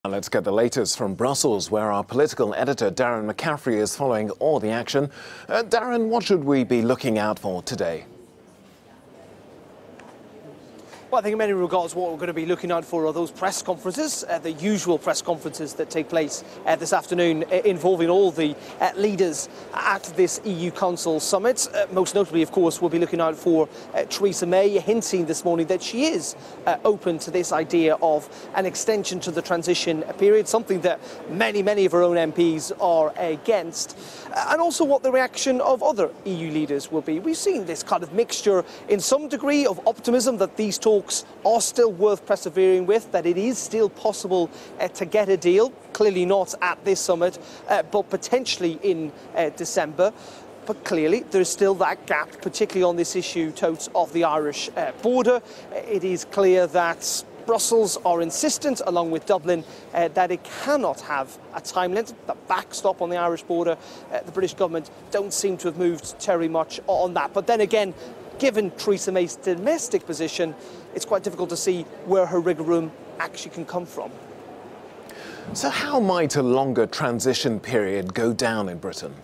And let's get the latest from Brussels, where our political editor Darren McCaffrey is following all the action. Darren, what should we be looking out for today? Well, I think in many regards what we're going to be looking out for are those press conferences, the usual press conferences that take place this afternoon involving all the leaders at this EU Council summit. Most notably, of course, we'll be looking out for Theresa May hinting this morning that she is open to this idea of an extension to the transition period, something that many of her own MPs are against, and also what the reaction of other EU leaders will be. We've seen this kind of mixture in some degree of optimism that these talks are still worth persevering with, that it is still possible to get a deal, clearly not at this summit, but potentially in December. But clearly there is still that gap, particularly on this issue, Totes, of the Irish border. It is clear that Brussels are insistent, along with Dublin, that it cannot have a time limit, the backstop on the Irish border. The British government don't seem to have moved terribly much on that. But then again, given Theresa May's domestic position, it's quite difficult to see where her wriggle room actually can come from. So how might a longer transition period go down in Britain?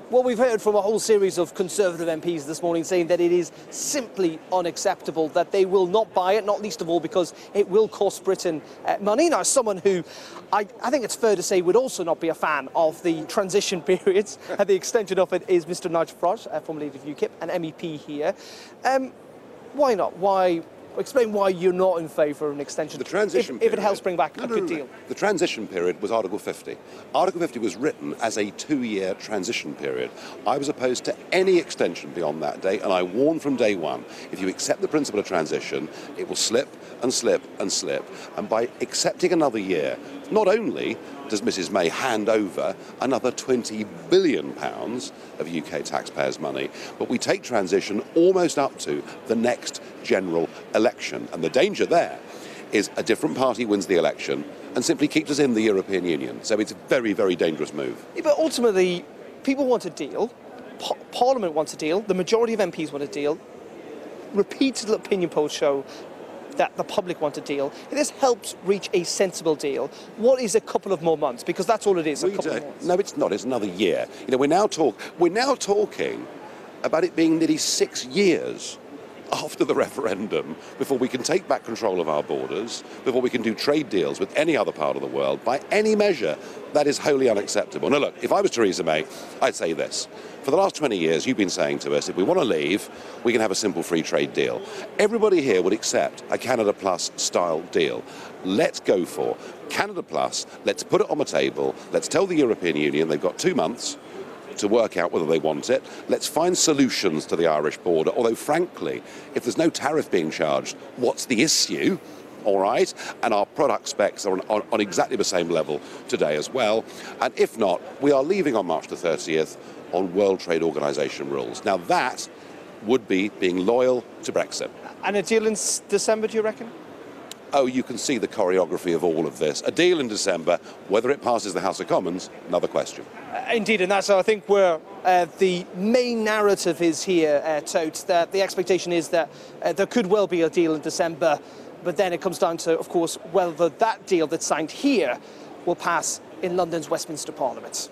Well, we've heard from a whole series of Conservative MPs this morning saying that it is simply unacceptable, that they will not buy it, not least of all because it will cost Britain money. Now, someone who I think it's fair to say would also not be a fan of the transition periods and the extension of it is Mr Nigel Farage, former leader of UKIP, an MEP here. Why not? Why? Explain why you're not in favour of an extension, if it helps bring back a good deal. The transition period was Article 50. Article 50 was written as a 2-year transition period. I was opposed to any extension beyond that date, and I warned from day one, if you accept the principle of transition, it will slip and slip and slip. And by accepting another year, not only does Mrs May hand over another £20 billion of UK taxpayers' money, but we take transition almost up to the next general election. And the danger there is a different party wins the election and simply keeps us in the European Union. So it's a very dangerous move. Yeah, but ultimately, people want a deal. Parliament wants a deal. The majority of MPs want a deal. Repeated opinion polls show that the public want a deal. This helps reach a sensible deal. What is a couple of more months? Because that's all it is, a couple of months. No, it's not. It's another year. You know, we're now talking about it being nearly 6 years after the referendum before we can take back control of our borders, before we can do trade deals with any other part of the world. By any measure, that is wholly unacceptable. Now look, if I was Theresa May, I'd say this. For the last 20 years, you've been saying to us, if we want to leave, we can have a simple free trade deal. Everybody here would accept a Canada Plus style deal. Let's go for Canada Plus. Let's put it on the table. Let's tell the European Union they've got 2 months to work out whether they want it. Let's find solutions to the Irish border, although frankly, if there's no tariff being charged, what's the issue? All right, and our product specs are on exactly the same level today as well. And if not, we are leaving on March the 30th on World Trade Organization rules. Now that would be being loyal to Brexit. And a deal in December, do you reckon? Oh, you can see the choreography of all of this. A deal in December, whether it passes the House of Commons, another question. Indeed, and that's, I think, where the main narrative is here, Totes, that the expectation is that there could well be a deal in December, but then it comes down to, of course, whether that deal that's signed here will pass in London's Westminster Parliament.